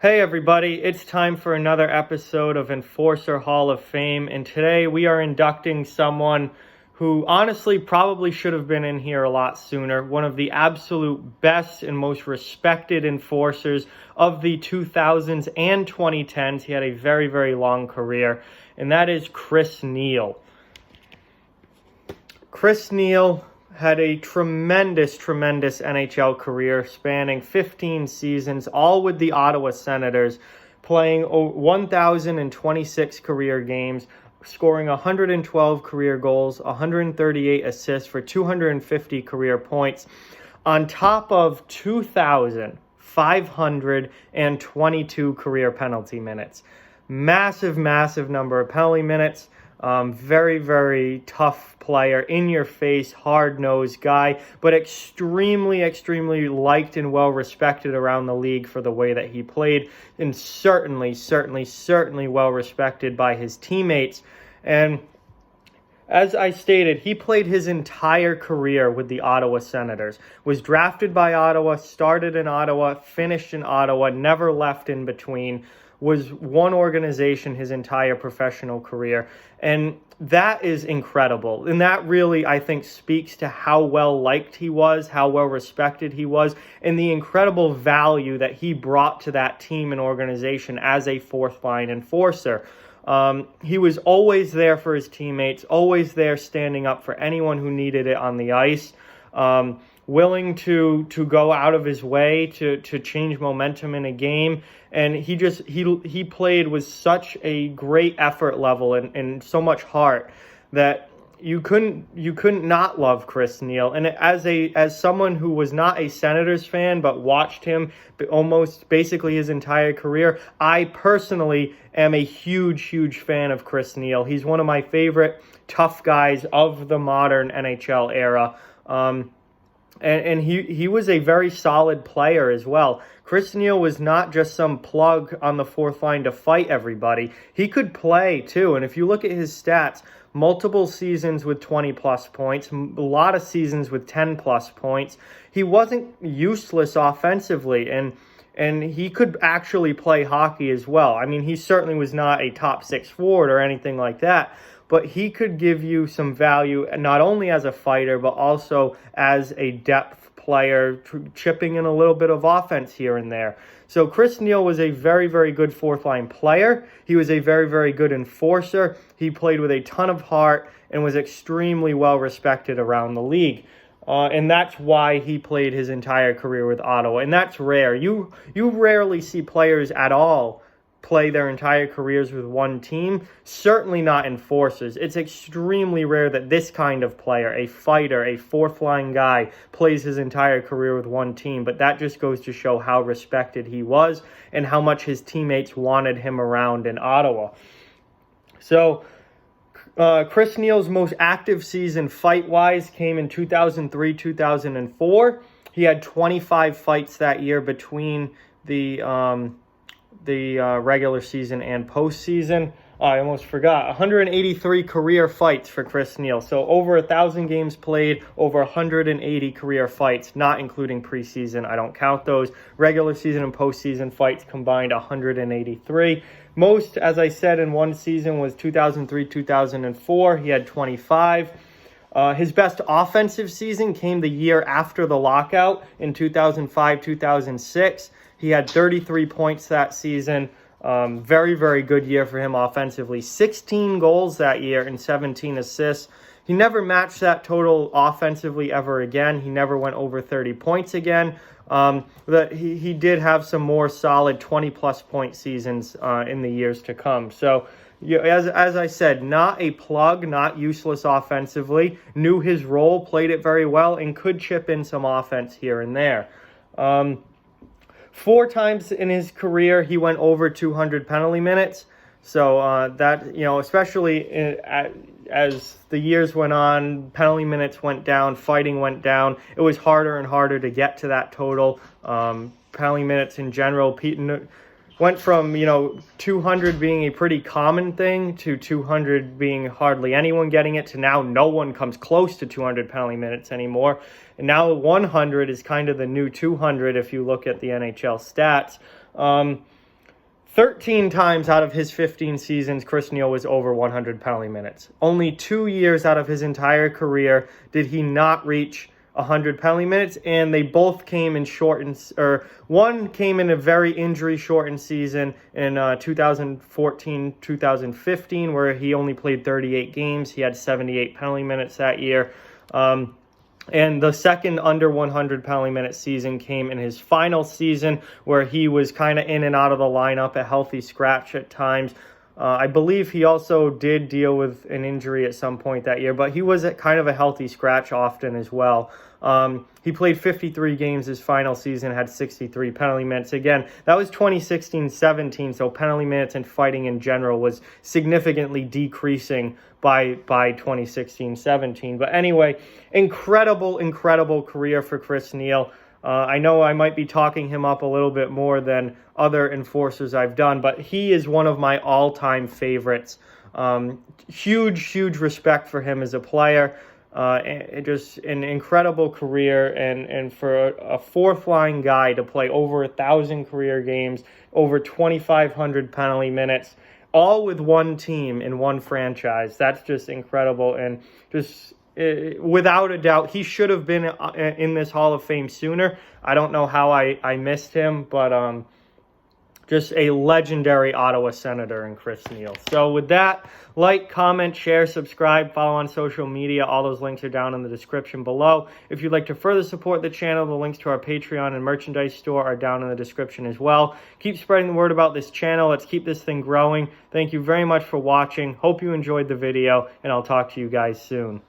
Hey everybody, it's time for another episode of Enforcer Hall of Fame, and today we are inducting someone who honestly probably should have been in here a lot sooner. One of the absolute best and most respected enforcers of the 2000s and 2010s. He had a very, very long career, and that is Chris Neil. Chris Neil had a tremendous NHL career spanning 15 seasons, all with the Ottawa Senators, playing 1,026 career games, scoring 112 career goals, 138 assists for 250 career points, on top of 2,522 career penalty minutes. Massive number of penalty minutes. Very, very tough player, in-your-face, hard-nosed guy, but extremely liked and well-respected around the league for the way that he played, and certainly well-respected by his teammates. And as I stated, he played his entire career with the Ottawa Senators, was drafted by Ottawa, started in Ottawa, finished in Ottawa, never left in between, was one organization his entire professional career. And that is incredible. And that really, I think, speaks to how well liked he was, how well respected he was, and the incredible value that he brought to that team and organization as a fourth line enforcer. He was always there for his teammates, always there standing up for anyone who needed it on the ice. Willing to go out of his way to change momentum in a game, and he played with such a great effort level and so much heart that you couldn't not love Chris Neil. And as someone who was not a Senators fan but watched him almost basically his entire career, I personally am a huge fan of Chris Neil. He's one of my favorite tough guys of the modern NHL era. And he was a very solid player as well. Chris Neil was not just some plug on the fourth line to fight everybody. He could play too. And if you look at his stats, multiple seasons with 20-plus points, a lot of seasons with 10-plus points. He wasn't useless offensively, and he could actually play hockey as well. I mean, he certainly was not a top six forward or anything like that, but he could give you some value not only as a fighter, but also as a depth player, chipping in a little bit of offense here and there. So Chris Neil was a very good fourth-line player. He was a very good enforcer. He played with a ton of heart and was extremely well-respected around the league. And that's why he played his entire career with Ottawa. And that's rare. You rarely see players at all play their entire careers with one team, certainly not enforcers. It's extremely rare that this kind of player, a fighter, a fourth-line guy, plays his entire career with one team, but that just goes to show how respected he was and how much his teammates wanted him around in Ottawa. So Chris Neil's most active season fight-wise came in 2003-2004. He had 25 fights that year between the regular season and postseason. I almost forgot. 183 career fights for Chris Neil. So over 1,000 games played, over 180 career fights, not including preseason. I don't count those. Regular season and postseason fights combined 183. Most, as I said, in one season was 2003-2004. He had 25. His best offensive season came the year after the lockout in 2005-2006. He had 33 points that season. Very good year for him offensively. 16 goals that year and 17 assists. He never matched that total offensively ever again. He never went over 30 points again. He did have some more solid 20-plus point seasons in the years to come. So, as I said, not a plug, not useless offensively. Knew his role, played it very well, and could chip in some offense here and there. 4 times in his career, he went over 200 penalty minutes. So that, especially as the years went on, penalty minutes went down, fighting went down. It was harder and harder to get to that total. Penalty minutes in general went from, 200 being a pretty common thing to 200 being hardly anyone getting it to now no one comes close to 200 penalty minutes anymore. And now 100 is kind of the new 200 if you look at the NHL stats. 13 times out of his 15 seasons, Chris Neil was over 100 penalty minutes. Only 2 years out of his entire career did he not reach 100 penalty minutes, and they both came in shortened, or one came in a very injury-shortened season in 2014-2015, where he only played 38 games. He had 78 penalty minutes that year. And the second under 100 penalty minute season came in his final season, where he was kind of in and out of the lineup, a healthy scratch at times. I believe he also did deal with an injury at some point that year, but he was at kind of a healthy scratch often as well. He played 53 games his final season, had 63 penalty minutes. Again, that was 2016-17, so penalty minutes and fighting in general was significantly decreasing by 2016-17. But anyway, incredible career for Chris Neil. I know I might be talking him up a little bit more than other enforcers I've done, but he is one of my all-time favorites. Huge respect for him as a player. Just an incredible career, and for a fourth-line guy to play over 1,000 career games, over 2,500 penalty minutes, all with one team in one franchise. That's just incredible, and just without a doubt, he should have been in this Hall of Fame sooner. I don't know how I missed him, but just a legendary Ottawa Senator in Chris Neil. So with that, like, comment, share, subscribe, follow on social media. All those links are down in the description below. If you'd like to further support the channel, the links to our Patreon and merchandise store are down in the description as well. Keep spreading the word about this channel. Let's keep this thing growing. Thank you very much for watching. Hope you enjoyed the video, and I'll talk to you guys soon.